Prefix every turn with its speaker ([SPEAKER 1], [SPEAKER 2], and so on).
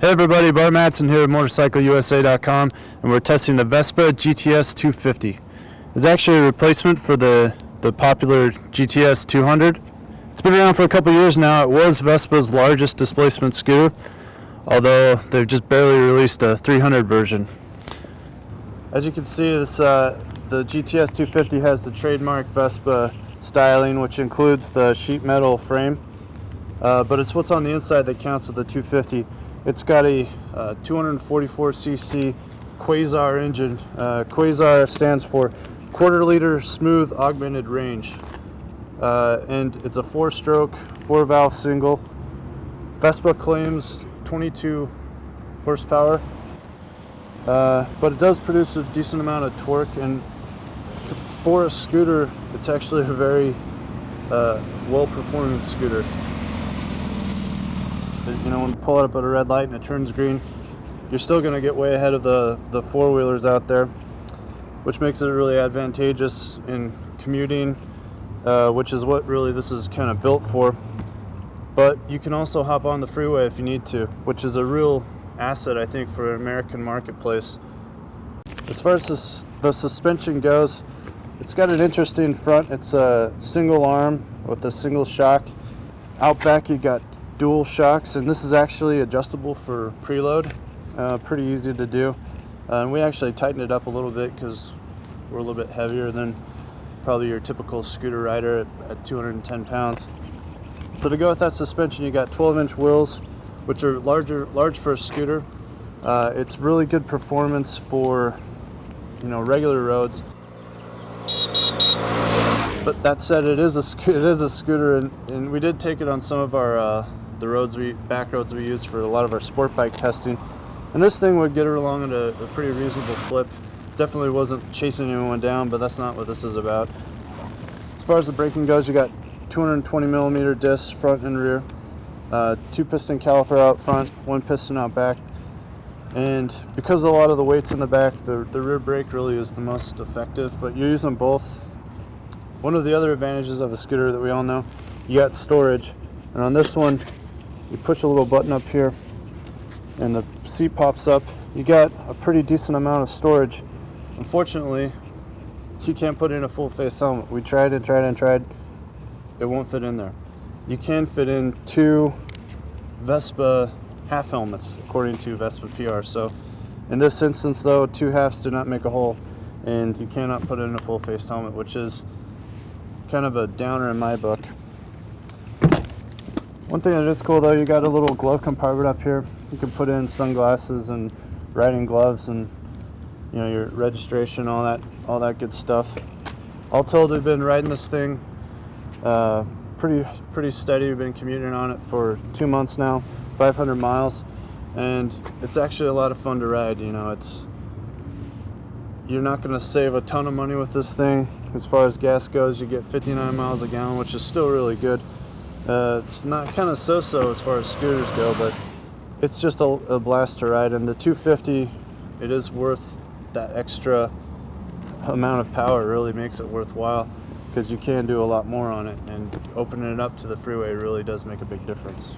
[SPEAKER 1] Hey everybody, Bar Matson here at MotorcycleUSA.com, and we're testing the Vespa GTS 250. It's actually a replacement for the popular GTS 200. It's been around for a couple years now. It was Vespa's largest displacement scooter, although they've just barely released a 300 version. As you can see, the GTS 250 has the trademark Vespa Styling, which includes the sheet metal frame, but it's what's on the inside that counts with the 250. It's got a 244cc Quasar engine. Quasar stands for quarter liter smooth augmented range. And it's a 4-stroke, 4-valve single. Vespa claims 22 horsepower, but it does produce a decent amount of torque, and for a scooter, it's actually a very well-performing scooter. You know, when you pull it up at a red light and it turns green, you're still going to get way ahead of the four-wheelers out there, which makes it really advantageous in commuting, which is what really this is kind of built for. But you can also hop on the freeway if you need to, which is a real asset, I think, for an American marketplace. As far as the suspension goes, it's got an interesting front. It's a single arm with a single shock. Out back you got dual shocks, and this is actually adjustable for preload. Pretty easy to do, and we actually tightened it up a little bit because we're a little bit heavier than probably your typical scooter rider at 210 pounds. So to go with that suspension, you got 12-inch wheels, which are large for a scooter. It's really good performance for, you know, regular roads. But that said, it is a scooter, and we did take it on some of our the back roads we used for a lot of our sport bike testing, and this thing would get her along at a pretty reasonable clip. Definitely wasn't chasing anyone down, but that's not what this is about. As far as the braking goes, you got 220 millimeter discs front and rear, 2-piston caliper out front, 1 piston out back, and because a lot of the weight's in the back, the rear brake really is the most effective, but you use them both. One of the other advantages of a scooter that we all know, you got storage, and on this one you push a little button up here and the seat pops up. You got a pretty decent amount of storage. Unfortunately, you can't put in a full face helmet. We tried and tried and tried. It won't fit in there. You can fit in 2 Vespa half helmets according to Vespa PR. So in this instance though, 2 halves do not make a whole, and you cannot put in a full face helmet, which is kind of a downer in my book. One thing that is cool though, you got a little glove compartment up here. You can put in sunglasses and riding gloves and, you know, your registration, all that good stuff. All told, we've been riding this thing pretty steady. We've been commuting on it for 2 months now, 500 miles, and it's actually a lot of fun to ride. You know, you're not going to save a ton of money with this thing. As far as gas goes, you get 59 miles a gallon, which is still really good. It's not kind of so-so as far as scooters go, but it's just a blast to ride. And the 250, it is worth that extra amount of power. It really makes it worthwhile because you can do a lot more on it, and opening it up to the freeway really does make a big difference.